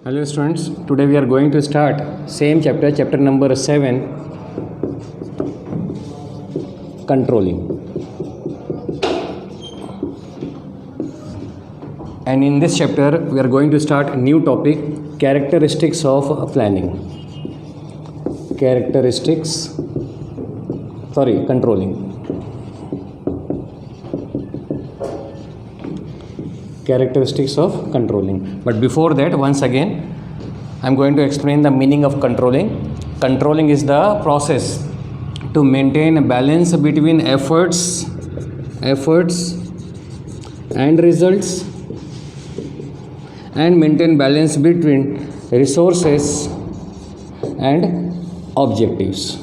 Hello students, today we are going to start same chapter number 7, controlling. And in this chapter we are going to start a new topic, characteristics of planning. Controlling. Characteristics of controlling. But before that, once again, I am going to explain the meaning of controlling. Controlling is the process to maintain a balance between efforts and results, and maintain balance between resources and objectives.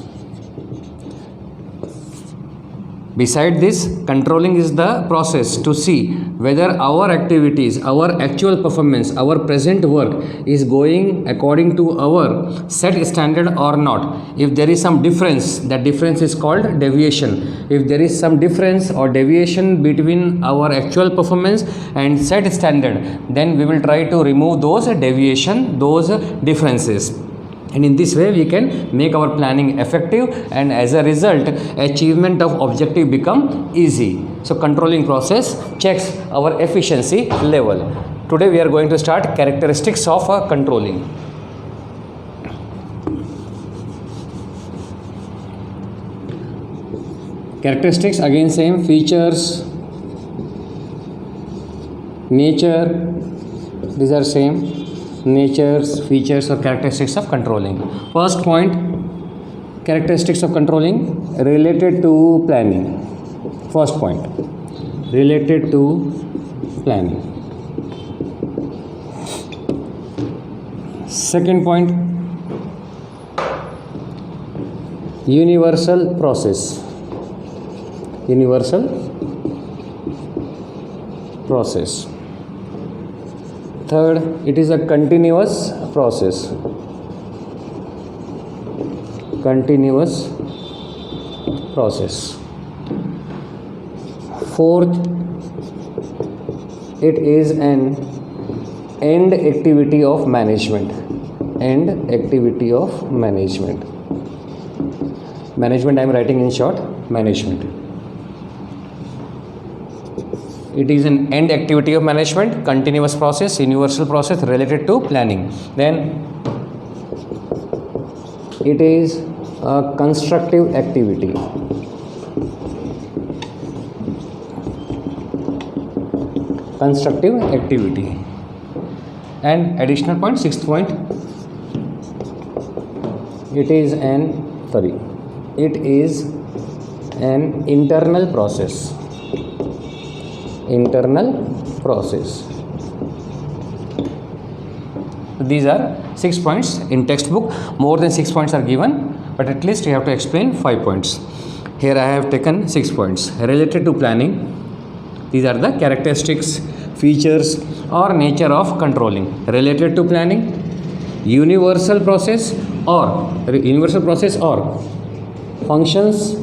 Beside this, controlling is the process to see whether our activities, our actual performance, our present work is going according to our set standard or not. If there is some difference, that difference is called deviation. If there is some difference or deviation between our actual performance and set standard, then we will try to remove those deviation, those differences. And in this way we can make our planning effective, and as a result achievement of objective become easy. So controlling process checks our efficiency level. Today we are going to start characteristics of controlling. Characteristics, again same: features, nature, these are same. Natures, features or characteristics of controlling. First point, characteristics of controlling related to planning. First point, related to planning. Second point, universal process. Universal process. Third, it is a continuous process. Continuous process. Fourth, it is an end activity of management. End activity of management. Management I am writing in short, management. It is an end activity of management, continuous process, universal process related to planning. Then it is a constructive activity. Constructive activity. And additional point, sixth point, it is an internal process. Internal process. These are 6 points in textbook. More than 6 points are given, but at least you have to explain 5 points. Here I have taken 6 points related to planning. These are the characteristics, features or nature of controlling. Related to planning, universal process or functions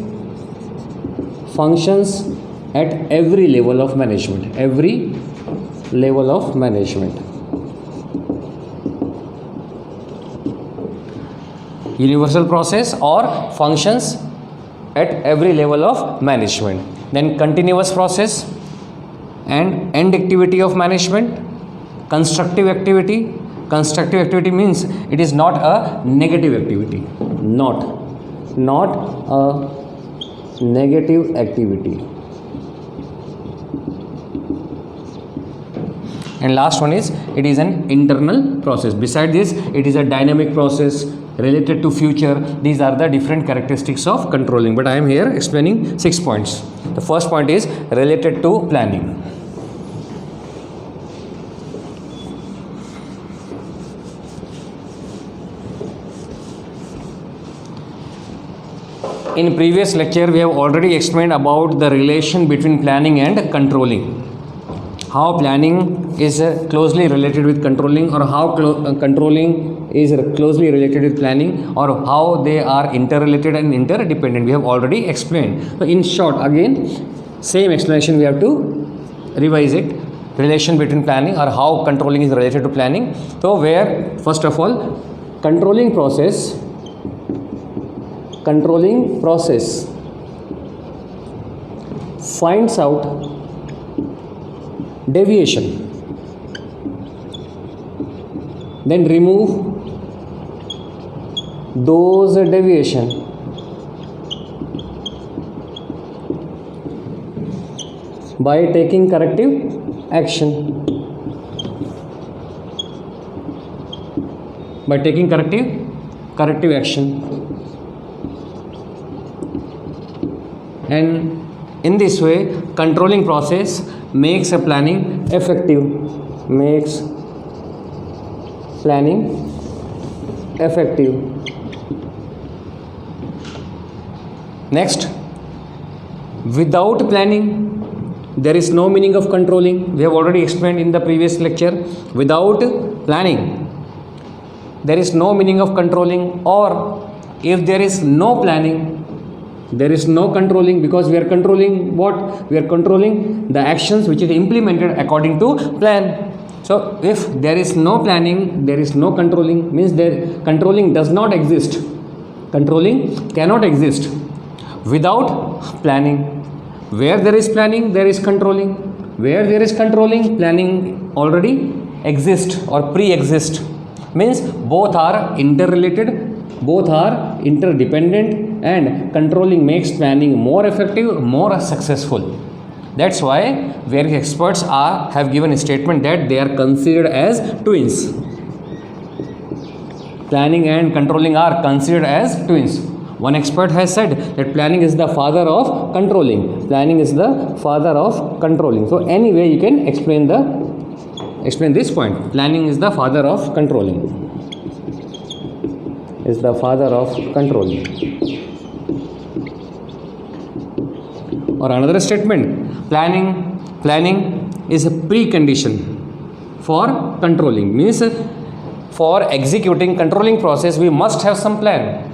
at every level of management. Every level of management. Universal process or functions at every level of management. Then continuous process and end activity of management. Constructive activity. Constructive activity means it is not a negative activity. Not a negative activity. And last one is, it is an internal process. Beside this, it is a dynamic process related to future. These are the different characteristics of controlling, but I am here explaining 6 points. The first point is related to planning. In previous lecture we have already explained about the relation between planning and controlling. How planning is closely related with controlling, or how controlling is closely related with planning, or how they are interrelated and interdependent. We have already explained. So in short, again same explanation we have to revise it. relation between planning or how controlling is related to planning. So where first of all controlling process finds out deviation, then remove those deviation by taking corrective action. By taking corrective action. And in this way controlling process makes a planning effective. Next, without planning there is no meaning of controlling. We have already explained in the previous lecture. Without planning there is no meaning of controlling, or if there is no planning there is no controlling, because we are controlling what? We are controlling the actions which is implemented according to plan. So if there is no planning, there is no controlling, means there controlling does not exist. Controlling cannot exist without planning. Where there is planning, there is controlling. Where there is controlling, planning already exists or pre-exist. Means both are interrelated, both are interdependent, and controlling makes planning more effective, more successful. That's why various experts have given a statement that they are considered as twins. Planning and controlling are considered as twins. One expert has said that planning is the father of controlling. Planning is the father of controlling. So anyway, you can explain this point. Planning is the father of controlling. Is the father of controlling. Or another statement, planning is a precondition for controlling. Means for executing controlling process we must have some plan.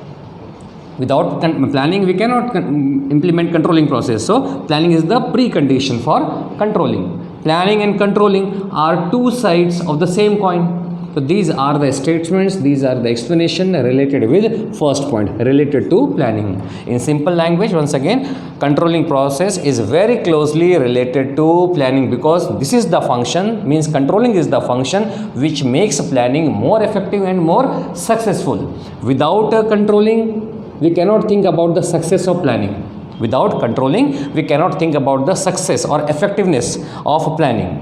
Without planning we cannot implement controlling process. So planning is the precondition for controlling. Planning and controlling are two sides of the same coin. So these are the statements, these are the explanation related with first point, related to planning. In simple language, once again, controlling process is very closely related to planning, because this is the function, means controlling is the function which makes planning more effective and more successful. Without controlling, we cannot think about the success of planning. Without controlling, we cannot think about the success or effectiveness of planning.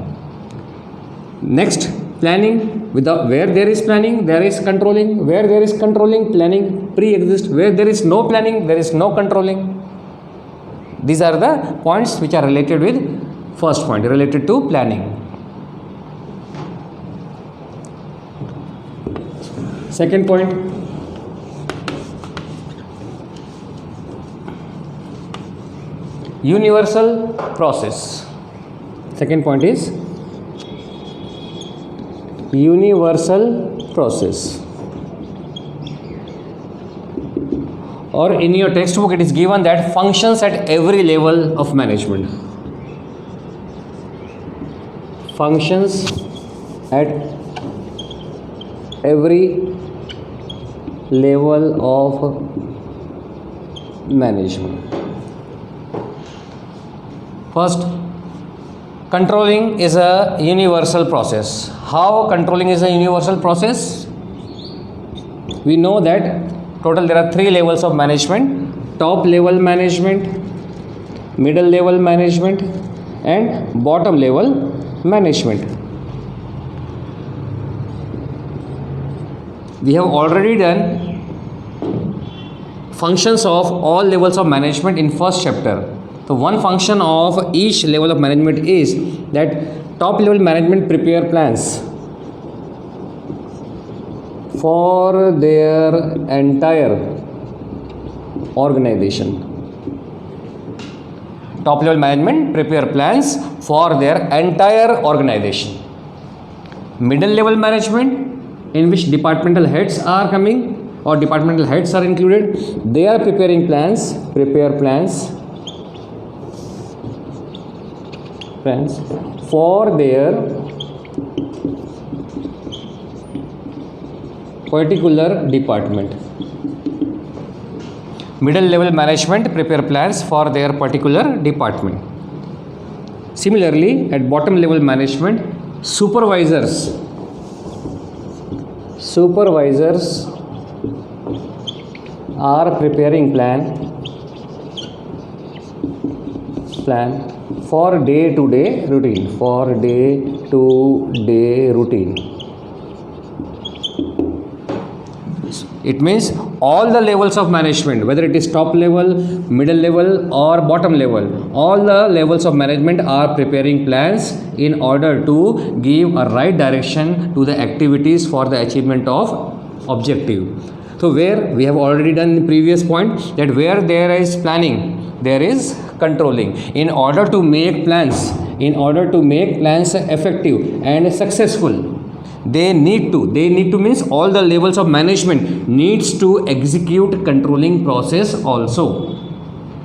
Next, planning. Where there is planning, there is controlling. Where there is controlling, planning pre-exists. Where there is no planning, there is no controlling. These are the points which are related with first point, related to planning. Second point, universal process. Second point is universal process. Or in your textbook it is given that functions at every level of management. Functions at every level of management. First, controlling is a universal process. How controlling is a universal process? We know that total there are three levels of management: top level management, middle level management, and bottom level management. We have already done functions of all levels of management in first chapter. So one function of each level of management is that top level management prepare plans for their entire organization. Top level management prepare plans for their entire organization. Middle level management, in which departmental heads are coming or departmental heads are included, they are prepare plans plans for their particular department. Middle level management prepare plans for their particular department. Similarly, at bottom level management, supervisors are preparing plan for day to day routine. It means all the levels of management, whether it is top level, middle level or bottom level, all the levels of management are preparing plans in order to give a right direction to the activities for the achievement of objective. So where we have already done in the previous point that where there is planning, there is controlling. In order to make plans effective and successful, they need to means all the levels of management needs to execute controlling process also.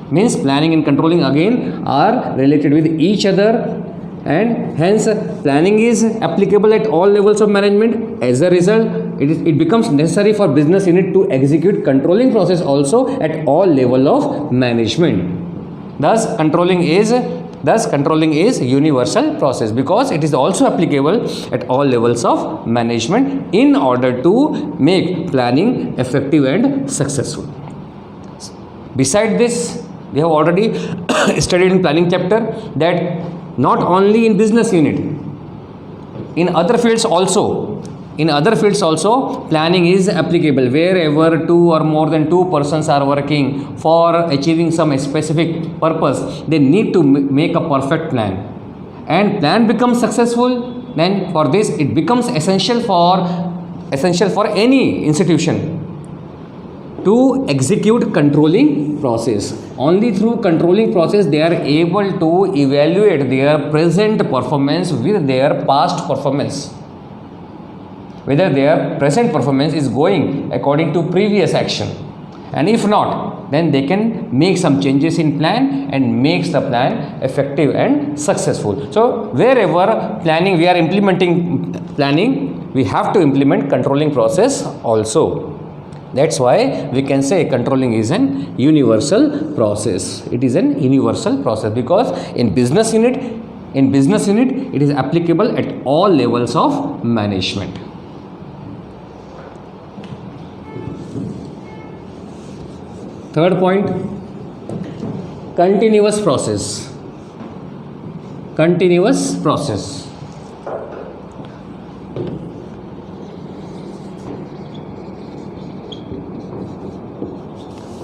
Means planning and controlling again are related with each other, and hence planning is applicable at all levels of management. As a result, it becomes necessary for business unit to execute controlling process also at all level of management. Thus controlling is universal process because it is also applicable at all levels of management in order to make planning effective and successful. Beside this, we have already studied in planning chapter that not only in business unit, in other fields also planning is applicable. Wherever two or more than two persons are working for achieving some specific purpose, they need to make a perfect plan, and plan becomes successful. Then for this it becomes essential for any institution to execute controlling process. Only through controlling process they are able to evaluate their present performance with their past performance, whether their present performance is going according to previous action, and if not, then they can make some changes in plan and makes the plan effective and successful. So wherever planning we are implementing planning, we have to implement controlling process also. That's why we can say controlling is an universal process. It is an universal process because in business unit it is applicable at all levels of management. Third point, continuous process.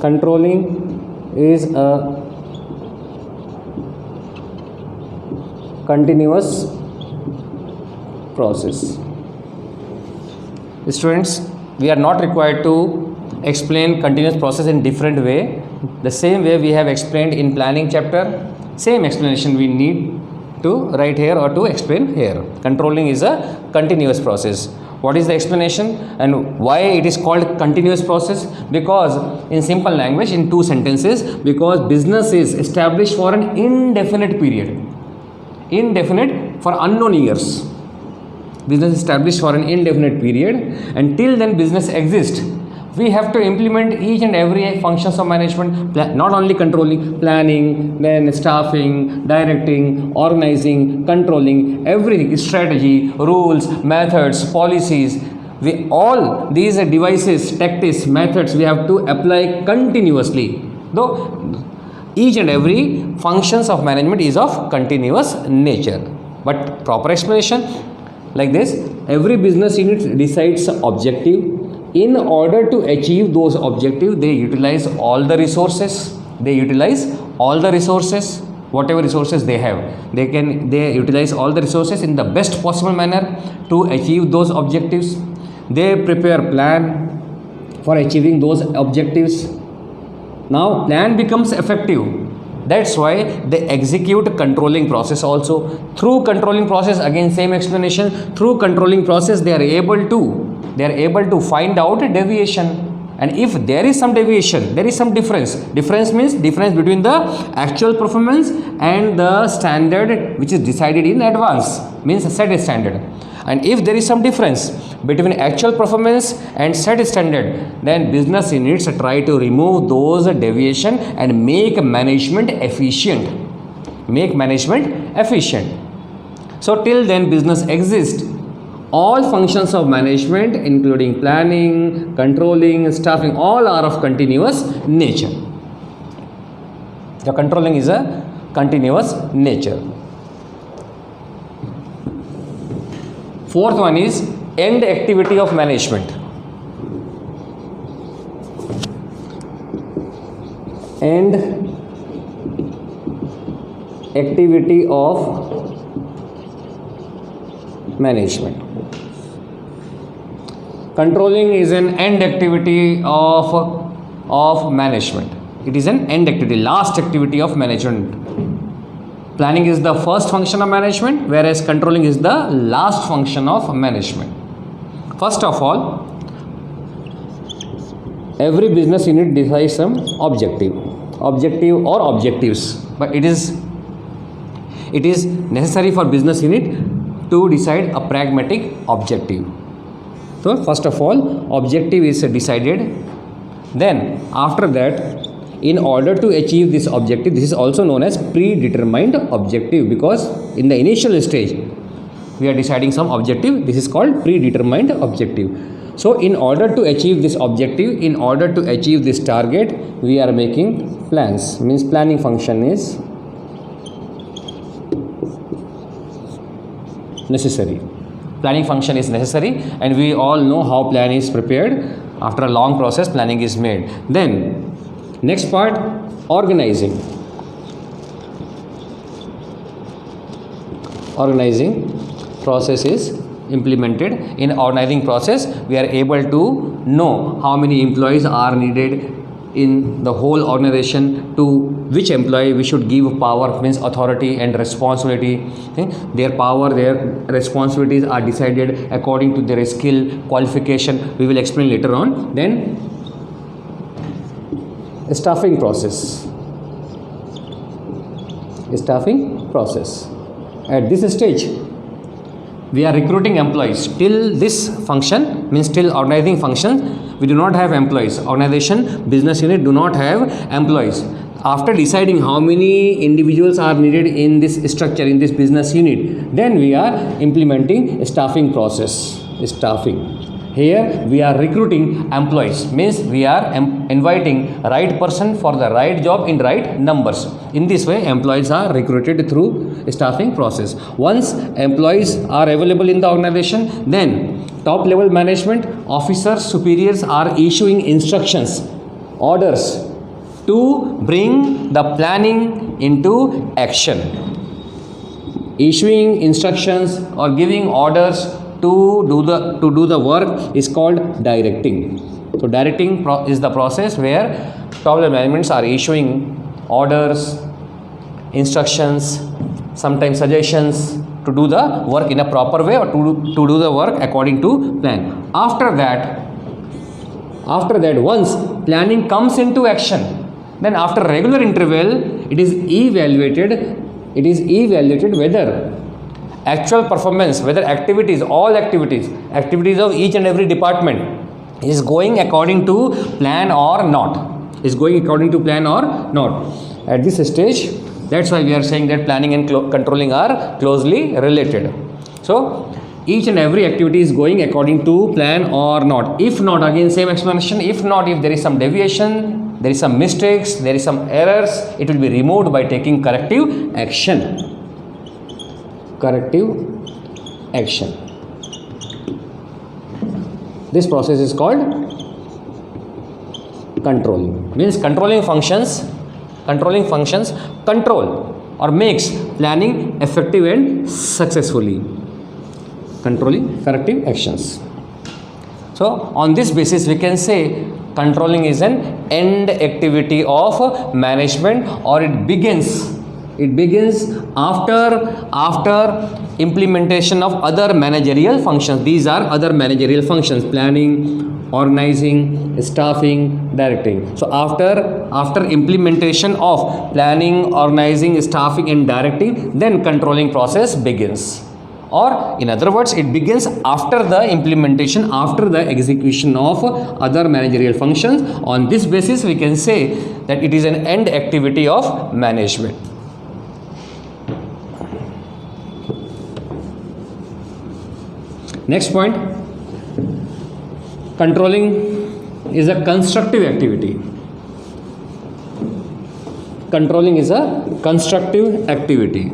Controlling is a continuous process. Students, we are not required to explain continuous process in different way. The same way we have explained in planning chapter, same explanation we need to write here or to explain here. Controlling is a continuous process. What is the explanation and why it is called continuous process? Because in simple language, in two sentences, because business is established for an indefinite period, for unknown years. Business established for an indefinite period, and till then business exists. We have to implement each and every functions of management, not only controlling, planning, then staffing, directing, organizing, controlling, everything, strategy, rules, methods, policies. All these devices, tactics, methods we have to apply continuously. Though each and every functions of management is of continuous nature. But proper explanation like this, every business unit decides objective. In order to achieve those objectives, they utilize all the resources. Whatever resources they have. They utilize all the resources in the best possible manner to achieve those objectives. They prepare plan for achieving those objectives. Now plan becomes effective. That's why they execute controlling process also. Through controlling process, again same explanation, through controlling process they are able to find out a deviation and if there is some deviation, there is some difference means difference between the actual performance and the standard which is decided in advance, means set standard. And if there is some difference between actual performance and set standard, then business units try to remove those deviation and make management efficient. So till then business exists, all functions of management including planning, controlling, staffing, all are of continuous nature. The controlling is a continuous nature. Fourth one is end activity of management. End activity of management. Controlling is an end activity of management. It is an end activity, last activity of management. Planning is the first function of management, whereas controlling is the last function of management. First of all, every business unit decides some objective or objectives, but it is necessary for business unit to decide a pragmatic objective. So first of all, objective is decided. Then after that, in order to achieve this objective, this is also known as predetermined objective, because in the initial stage we are deciding some objective. This is called predetermined objective. So in order to achieve this objective, in order to achieve this target, we are making plans. Means planning function is necessary. Planning function is necessary, and we all know how plan is prepared. After a long process, planning is made. Then next part, organizing. Organizing process is implemented. In organizing process, we are able to know how many employees are needed in the whole organization, to which employee we should give power, means authority and responsibility. Their power, their responsibilities are decided according to their skill, qualification. We will explain later on. Then staffing process. At this stage, we are recruiting employees. Till this function, means till organizing function, we do not have employees. Organization, business unit do not have employees. After deciding how many individuals are needed in this structure, in this business unit, then we are implementing staffing process. Staffing. Here we are recruiting employees, means we are inviting right person for the right job in right numbers. In this way, employees are recruited through staffing process. Once employees are available in the organization, then top level management, officers, superiors are issuing instructions, orders to bring the planning into action. Issuing instructions or giving orders to do the work is called directing. So directing is the process where top level managements are issuing orders, instructions, sometimes suggestions to do the work in a proper way, or to do the work according to plan. After that, once planning comes into action, then after regular interval, it is evaluated whether actual performance, whether activities of each and every department is going according to plan or not. At this stage, that's why we are saying that planning and controlling are closely related. So each and every activity is going according to plan or not. If not, again same explanation. If not, if there is some deviation, there is some mistakes, there is some errors, it will be removed by taking corrective action. This process is called controlling. Means controlling functions control or makes planning effective and successfully. Controlling corrective actions. So on this basis, we can say controlling is an end activity of management, or it begins It begins after implementation of other managerial functions. These are other managerial functions: planning, organizing, staffing, directing. So after implementation of planning, organizing, staffing and directing, then controlling process begins. Or in other words, it begins after the implementation, after the execution of other managerial functions. On this basis, we can say that it is an end activity of management. Next point, controlling is a constructive activity. Controlling is a constructive activity.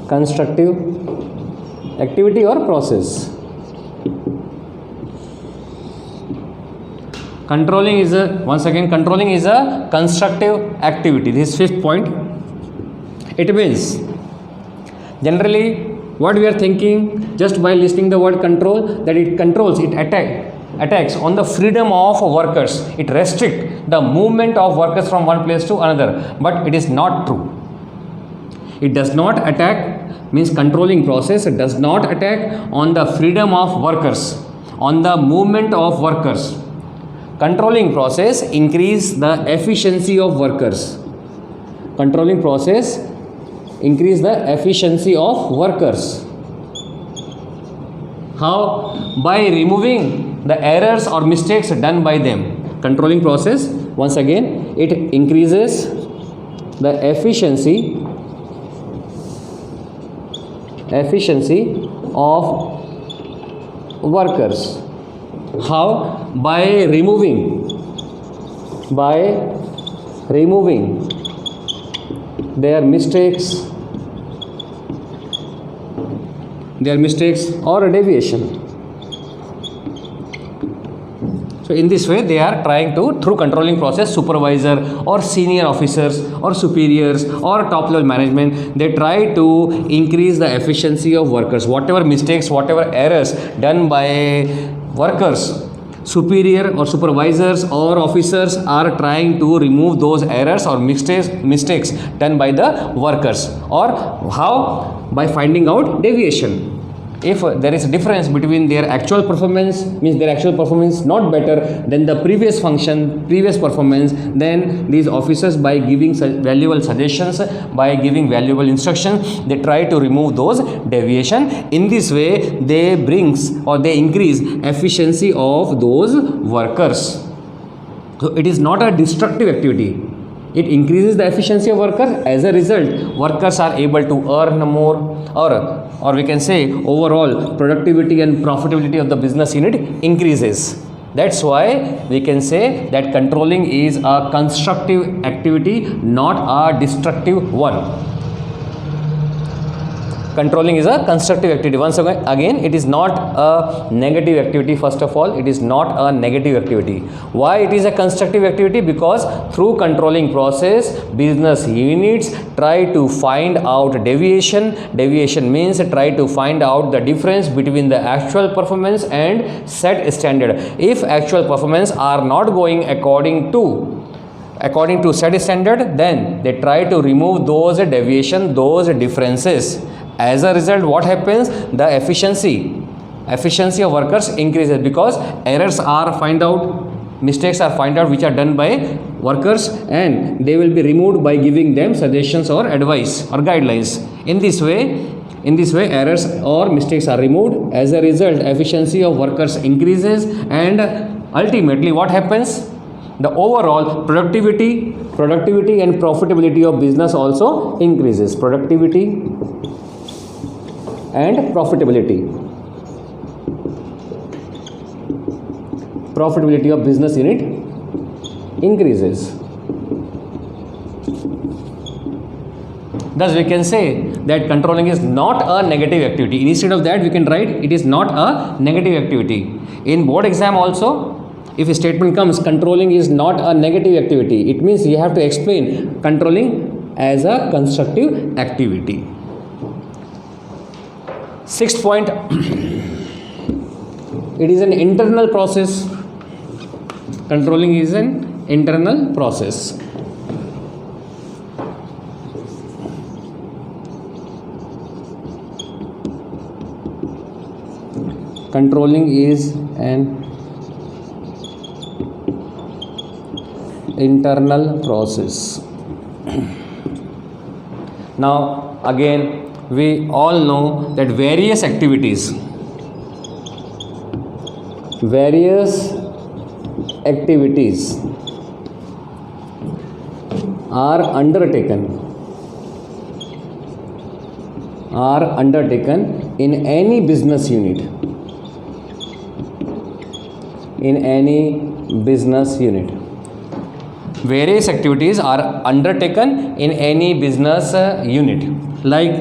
Constructive activity or process. Controlling is a, once again, controlling is a constructive activity. This is fifth point. It means generally what we are thinking just by listening the word control, that it controls, it attacks on the freedom of workers. It restricts the movement of workers from one place to another, but it is not true. It does not attack, means controlling process does not attack on the freedom of workers, on the movement of workers. Controlling process increase the efficiency of workers. Controlling process increase the efficiency of workers. How? By removing the errors or mistakes done by them. Controlling process, once again, it increases the efficiency of workers. How? By removing their mistakes or deviation. So in this way they are trying to, through controlling process, supervisor or senior officers or superiors or top level management, they try to increase the efficiency of workers. Whatever mistakes, whatever errors done by workers, superior or supervisors or officers are trying to remove those errors or mistakes done by the workers. Or how? By finding out deviation. If there is a difference between their actual performance, means their actual performance not better than the previous performance, then these officers, by giving valuable suggestions, by giving valuable instructions, they try to remove those deviation. In this way they increase efficiency of those workers. So it is not a destructive activity. It increases the efficiency of workers. As a result, workers are able to earn more, or we can say overall productivity and profitability of the business unit increases. That's why we can say that controlling is a constructive activity, not a destructive one. Controlling is a constructive activity. Once again, it is not a negative activity. First of all, it is not a negative activity. Why it is a constructive activity? Because through controlling process, business units try to find out deviation. Deviation means try to find out the difference between the actual performance and set standard. If actual performance are not going according to set standard, then they try to remove those deviation, those differences. As a result, what happens? The efficiency of workers increases, because errors are found out, mistakes are found out which are done by workers, and they will be removed by giving them suggestions or advice or guidelines. In this way errors or mistakes are removed. As a result, efficiency of workers increases, and ultimately what happens? The overall productivity and profitability of business also increases. Productivity and profitability of business unit increases. Thus we can say that controlling is not a negative activity. Instead of that, we can write it is not a negative activity. In board exam also, if a statement comes controlling is not a negative activity, it means you have to explain controlling as a constructive activity. Sixth point, it is an internal process. Controlling is an internal process. Controlling is an internal process. Now again, we all know that various activities are undertaken in any business unit. Various activities are undertaken in any business unit, like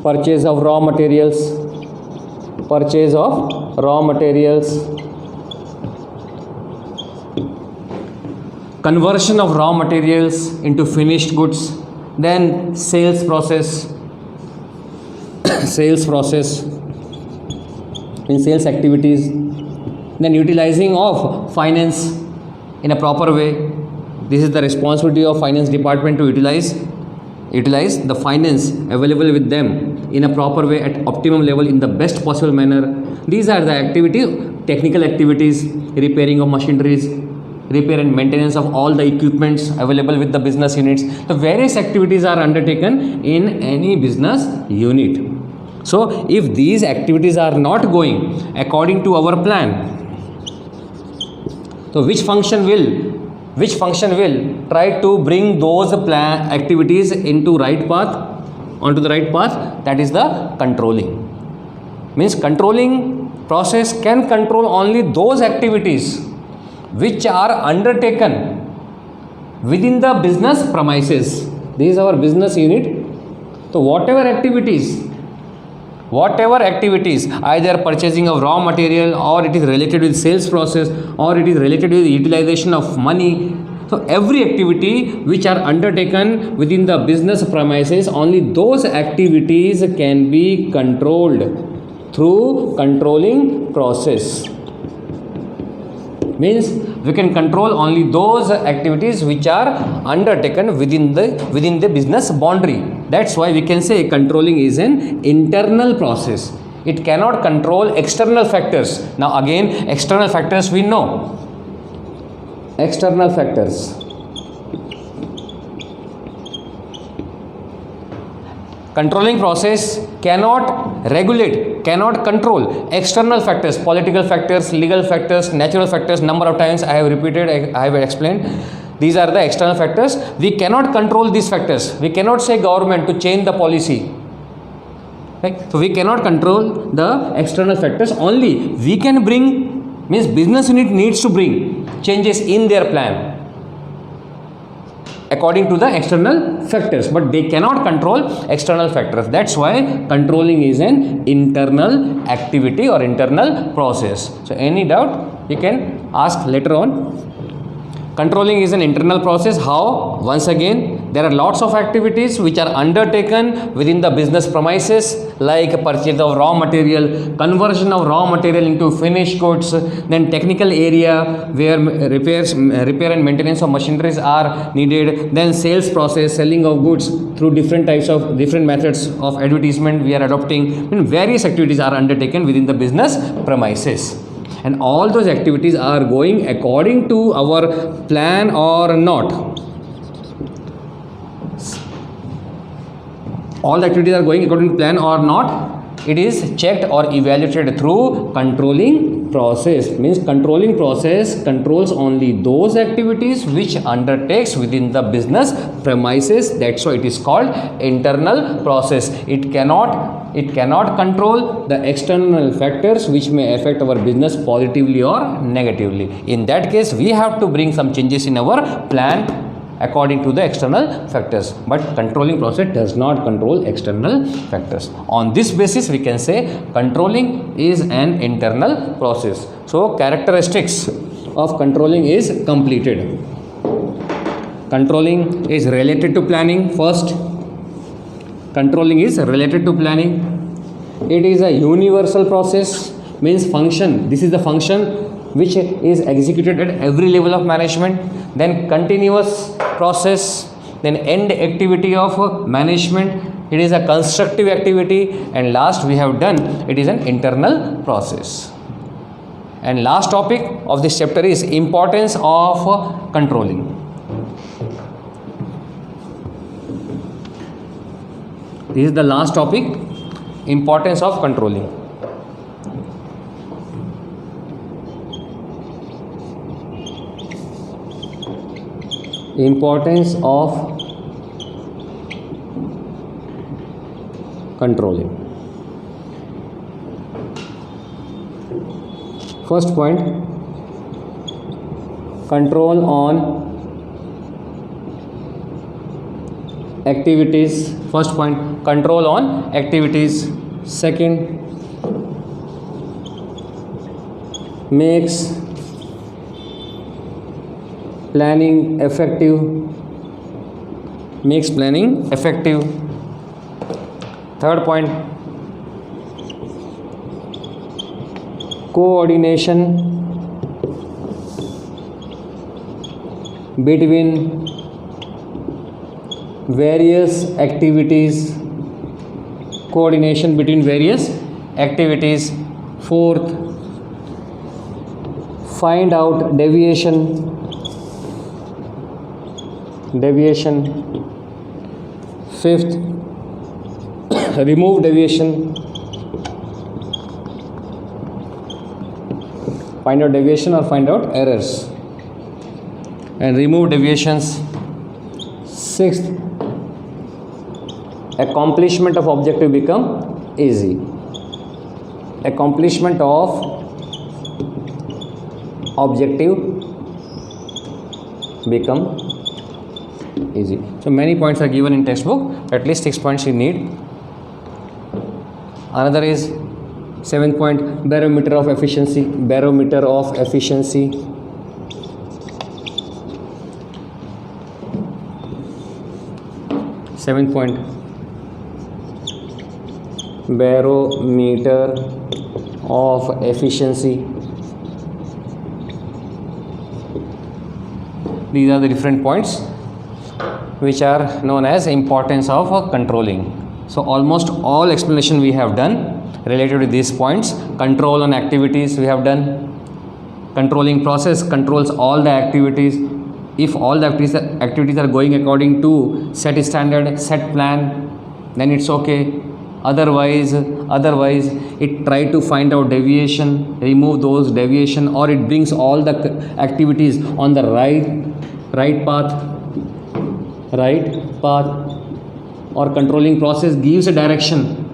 purchase of raw materials, conversion of raw materials into finished goods, then sales process in sales activities, then utilizing of finance in a proper way. This is the responsibility of finance department to utilize the finance available with them in a proper way at optimum level in the best possible manner. These are the activities, technical activities, repairing of machineries, repair and maintenance of all the equipments available with the business units. The various activities are undertaken in any business unit. So if these activities are not going according to our plan, so which function will try to bring those activities onto the right path? That is the controlling. Means controlling process can control only those activities which are undertaken within the business premises. This is our business unit. So whatever activities, either purchasing of raw material, or it is related with sales process, or it is related with utilization of money. So every activity which are undertaken within the business premises, only those activities can be controlled through controlling process. Means we can control only those activities which are undertaken within the business boundary. That's why we can say controlling is an internal process. It cannot control external factors. Now again, external factors we know. External factors. Controlling process cannot regulate, cannot control external factors, political factors, legal factors, natural factors. Number of times I have repeated, I have explained. These are the external factors. We cannot control these factors. We cannot say government to change the policy. Right? So we cannot control the external factors. Only we can bring, means business unit needs to bring changes in their plan according to the external factors, but they cannot control external factors. That's why controlling is an internal activity or internal process. So any doubt you can ask later on. Controlling is an internal process. How? Once again, there are lots of activities which are undertaken within the business premises, like purchase of raw material, conversion of raw material into finished goods, then technical area where repair and maintenance of machineries are needed, then sales process, selling of goods through different methods of advertisement we are adopting. And various activities are undertaken within the business premises. And all those activities are going according to our plan or not. All the activities are going according to plan or not. It is checked or evaluated through controlling process. Means controlling process controls only those activities which undertakes within the business premises. That's why it is called internal process. It cannot control the external factors which may affect our business positively or negatively. In that case, we have to bring some changes in our plan according to the external factors, but controlling process does not control external factors. On this basis, we can say controlling is an internal process. So characteristics of controlling is completed. Controlling is related to planning. First, controlling is related to planning. It is a universal process, means function. This is the function which is executed at every level of management, then continuous process, then end activity of management, it is a constructive activity, and last we have done, it is an internal process. And last topic of this chapter is importance of controlling. This is the last topic, importance of controlling. Importance of controlling. First point, control on activities. First point, control on activities. Second, makes planning effective. Makes planning effective. Third point, coordination between various activities. Coordination between various activities. Fourth, find out deviation. Fifth, remove deviation. Find out deviation or find out errors and remove deviations. Sixth, accomplishment of objective become easy. Accomplishment of objective become easy. So many points are given in textbook, at least 6 points you need. Another is 7th point, barometer of efficiency. Barometer of efficiency. Seventh point, barometer of efficiency. These are the different points which are known as importance of controlling. So almost all explanation we have done related to these points. Control on activities we have done. Controlling process controls all the activities. If all the activities are going according to set standard, set plan, then it's okay. Otherwise it try to find out deviation, remove those deviation, or it brings all the activities on the right path, or controlling process gives direction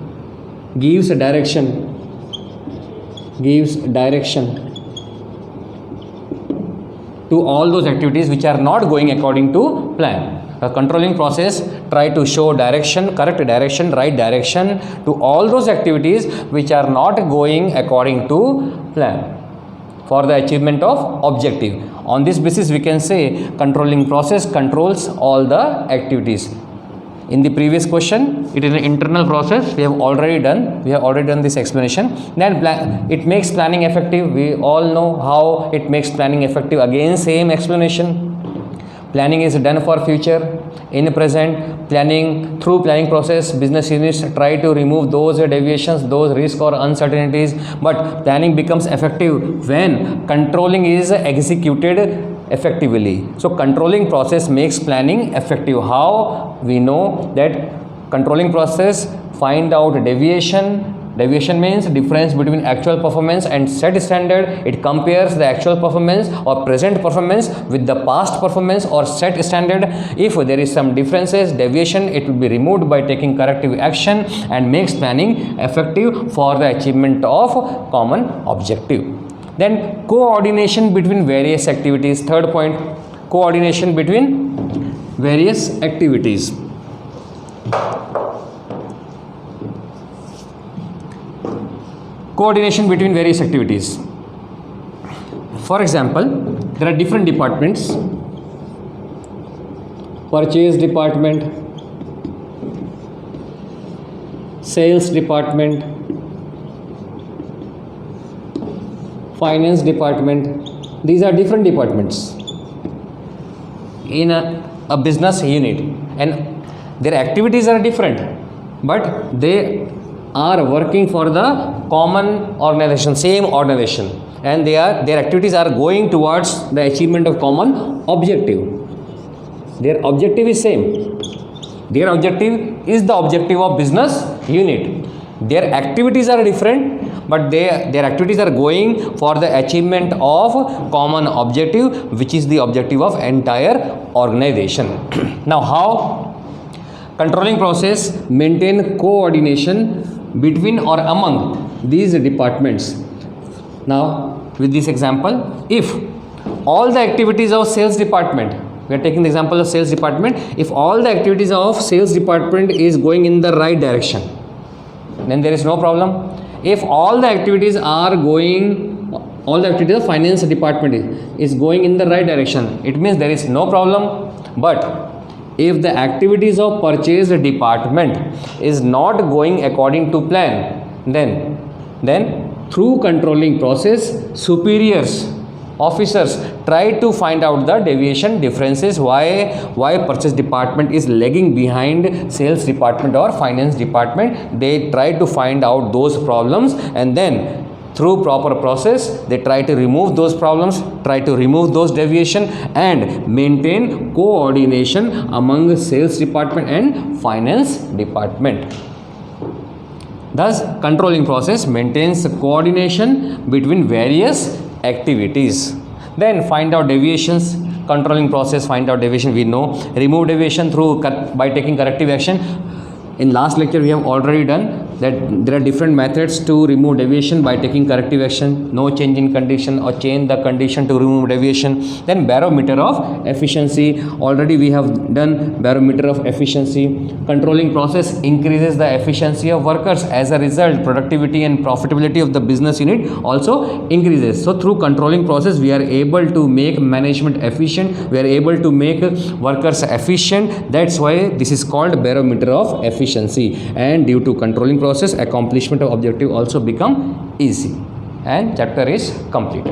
to all those activities which are not going according to plan. A controlling process try to show direction, correct direction, right direction to all those activities which are not going according to plan for the achievement of objective. On this basis we can say controlling process controls all the activities. In the previous question, it is an internal process. We have already done this explanation. Then it makes planning effective. We all know how it makes planning effective. Again, same explanation. Planning is done for future. In present, planning through planning process, business units try to remove those deviations, those risks or uncertainties. But planning becomes effective when controlling is executed effectively. So controlling process makes planning effective. How we know that? Controlling process find out deviation. Deviation means difference between actual performance and set standard. It compares the actual performance or present performance with the past performance or set standard. If there is some differences, deviation, it will be removed by taking corrective action and makes planning effective for the achievement of common objective. Then coordination between various activities. Third point, coordination between various activities. Coordination between various activities. For example, there are different departments. Purchase department, sales department, finance department. These are different departments in a business unit, and their activities are different, but they are working for the common organization, same organization, and their activities are going towards the achievement of common objective. Their objective is same. Their objective is the objective of business unit. Their activities are different, but their activities are going for the achievement of common objective, which is the objective of entire organization. Now, how controlling process maintain coordination between or among these departments? Now, with this example, if all the activities of sales department, we are taking the example of sales department, if all the activities of sales department is going in the right direction, then there is no problem. If all the activities are going, all the activities of finance department is going in the right direction, it means there is no problem. But if the activities of purchase department is not going according to plan, then through controlling process, superiors, officers try to find out the deviation differences, why purchase department is lagging behind sales department or finance department. They try to find out those problems, and then through proper process they try to remove those problems, try to remove those deviation, and maintain coordination among sales department and finance department. Thus, controlling process maintains coordination between various activities. Then find out deviations. Controlling process find out deviation, we know. Remove deviation through by taking corrective action. In last lecture we have already done that there are different methods to remove deviation by taking corrective action. No change in condition or change the condition to remove deviation. Then barometer of efficiency, already we have done barometer of efficiency. Controlling process increases the efficiency of workers. As a result, productivity and profitability of the business unit also increases. So through controlling process we are able to make management efficient, we are able to make workers efficient. That's why this is called barometer of efficiency. And due to controlling process, accomplishment of objective also become easy, and chapter is complete.